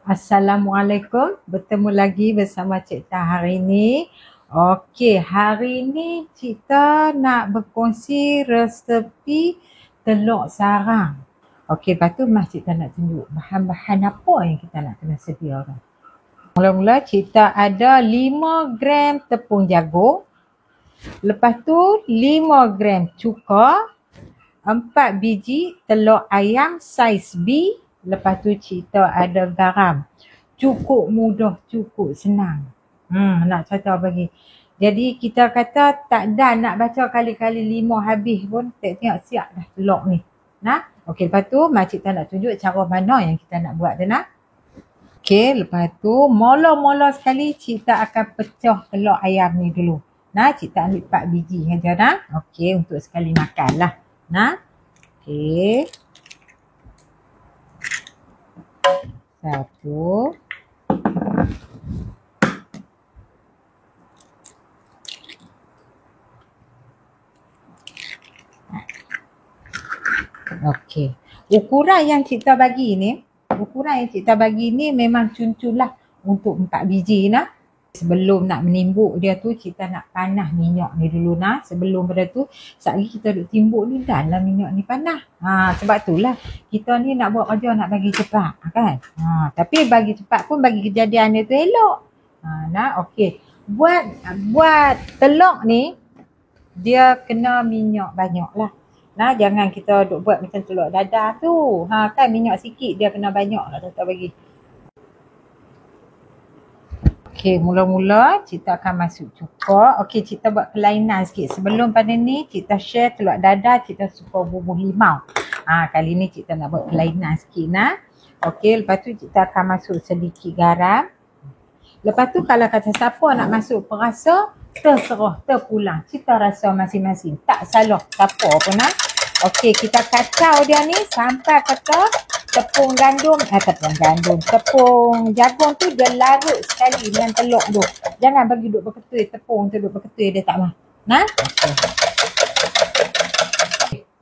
Assalamualaikum, bertemu lagi bersama Cik Tah hari ini. Okey, hari ini Cik Tah nak berkongsi resepi telur sarang. Okey, lepas tu Cik Tah nak tunjuk bahan-bahan apa yang kita nak kena sediakan. Mula-mula Cik Tah ada 5 gram tepung jagung. Lepas tu 5 gram cuka, 4 biji telur ayam saiz B. Lepas tu Cik Tah ada garam. Cukup mudah, cukup senang. Nak cerita bagi. Jadi kita kata tak dah nak baca kali-kali 5 habis pun tengok siap dah telur ni. Nah, okey, lepas tu Cik Tah nak tunjuk cara mana yang kita nak buat tu nah. Okey, lepas tu mula-mula sekali Cik Tah akan pecah telur ayam ni dulu. Nah, Cik Tah ambil 4 biji saja nah. Okey, untuk sekali makan lah. Nah. Okey. Satu. Okey. Ukuran yang Cik Tah bagi ni memang cun-cun lah untuk 4 biji nah. Sebelum nak menimbuk dia tu kita nak panas minyak ni dulu nah. Sebelum pada tu sekali kita duk timbuk ni dah lah minyak ni panas. Sebab tu lah kita ni nak buat kerja nak bagi cepat kan. Tapi bagi cepat pun bagi kejadian dia tu elok. Nah, okey. Buat telur ni dia kena minyak banyak lah. Nah, jangan kita duk buat macam telur dadah tu. Kan minyak sikit dia kena banyak lah tak bagi. Okey, mula-mula Cik Tah akan masuk cuka. Okey, Cik Tah buat kelainan sikit. Sebelum pada ni Cik Tah share telur dadah, Cik Tah suka bubuh limau. Kali ni Cik Tah nak buat kelainan sikit nah. Okey, lepas tu Cik Tah akan masuk sedikit garam. Lepas tu kalau kata siapa nak masuk perasa, terserah, terpulang. Kita rasa masing-masing. Tak salah siapa pun nah. Okey, kita kacau dia ni sampai kata tepung jagung tu dia larut sekali dengan telur tu. Jangan bagi duk berketui tepung tu duk berketui dia tak mah. Nah. Okay.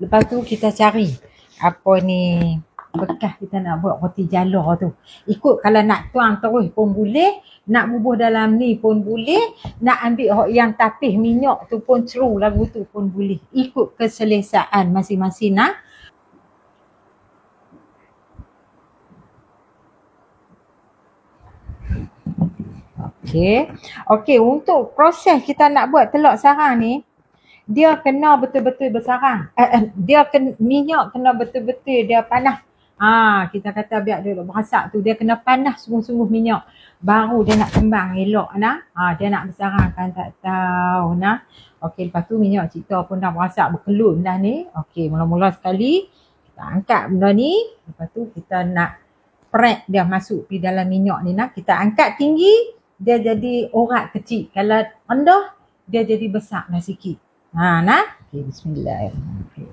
Lepas tu kita cari apa ni bekas kita nak buat roti jala tu. Ikut kalau nak tuang terus pun boleh, nak bubuh dalam ni pun boleh, nak ambil yang tapis minyak tu pun ceru lagu tu pun boleh. Ikut keselesaan masing-masing nah. Okey, untuk proses kita nak buat telur sarang ni, dia kena betul-betul bersarang. Minyak kena betul-betul dia panas. Kita kata biar dia berasak tu, dia kena panas sungguh-sungguh minyak. Baru dia nak kembang elok nah. Dia nak bersarang kan tak tahu nah. Okey, lepas tu minyak Cik Tah pun dah berasak berkelun dah ni. Okey, mula-mula sekali kita angkat benda ni. Lepas tu kita nak prep dia masuk di dalam minyak ni nah. Kita angkat tinggi, dia jadi orat kecil. Kalau rendah, dia jadi besar lah sikit. Nah. Okay, bismillahirrahmanirrahim.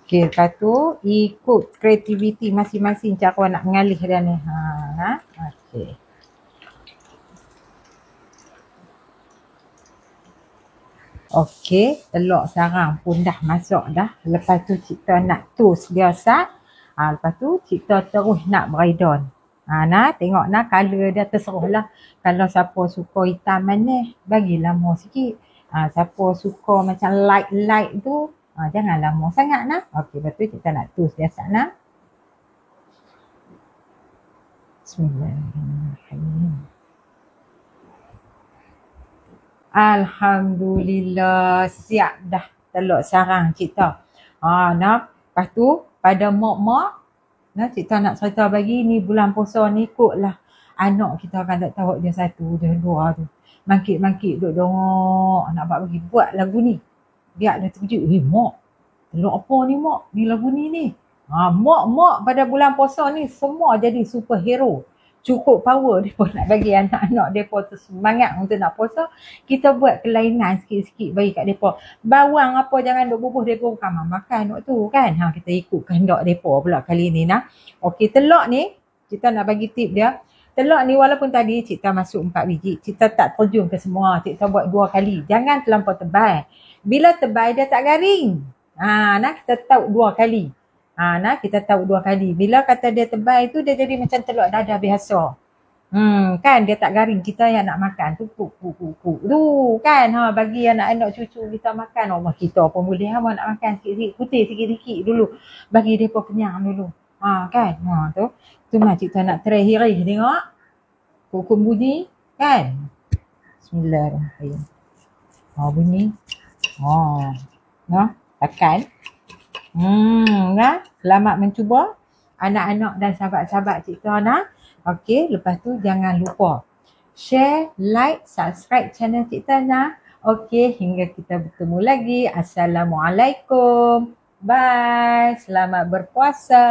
Okay, lepas tu ikut kreativiti masing-masing cara nak mengalih dia ni. Okay. Okey, telur sarang pun dah masak dah. Lepas tu Cik Tah nak toast dia sat. Lepas tu Cik Tah terus nak braidon. Nah, tengok nah color dia terserah lah. Kalau siapa suka hitam manis, bagi lama sikit. Siapa suka macam light tu, jangan lama sangat nah. Okey, lepas tu Cik Tah nak toast dia sat nah. Bismillahirrahmanirrahim. Alhamdulillah, siap dah telur sarang Cik Tah. Nah, lepas tu pada mak-mak, nah Cik Tah nak cerita bagi ni bulan puasa ni ikutlah anak kita akan tak tahu dia satu, dia dua tu. Mangkit-mangkit duk dongok nak bagi buat lagu ni. Biar dia terkejut, mak, telur apa ni mak? Ni lagu ni. Mak pada bulan puasa ni semua jadi superhero. Cukup power mereka nak bagi anak-anak mereka tu semangat untuk nak puasa. Kita buat kelainan sikit-sikit bagi kat mereka. Bawang apa jangan duk bubuh mereka bukan makan waktu kan. Kita ikut kehendak mereka pula kali ni nah. Okey, telur ni kita nak bagi tip dia. telur ni walaupun tadi Cik Tan masuk 4 biji, Cik Tan tak terjun ke semua. Cik Tan buat 2 kali. Jangan terlampau tebal. Bila tebal dia tak garing. Kita tahu 2 kali. Kita tahu 2 kali. Bila kata dia tebal tu dia jadi macam telur dadah biasa. Kan dia tak garing. Kita yang nak makan tu tu kan. Bagi anak-anak cucu kita makan. Allah kita pun boleh nak makan sikit-sikit. Putih sikit-sikit dulu. Bagi dia pun kenyang dulu. Kan. Tu mah Cik Tan nak try hirih tengok. Hukum bunyi kan. Bismillahirrahmanirrahim. Bunyi. Tekan. Selamat mencuba anak-anak dan sahabat-sahabat Cik Tan. Okey, lepas tu jangan lupa share, like, subscribe channel Cik Tan. Okey, hingga kita bertemu lagi. Assalamualaikum. Bye. Selamat berpuasa.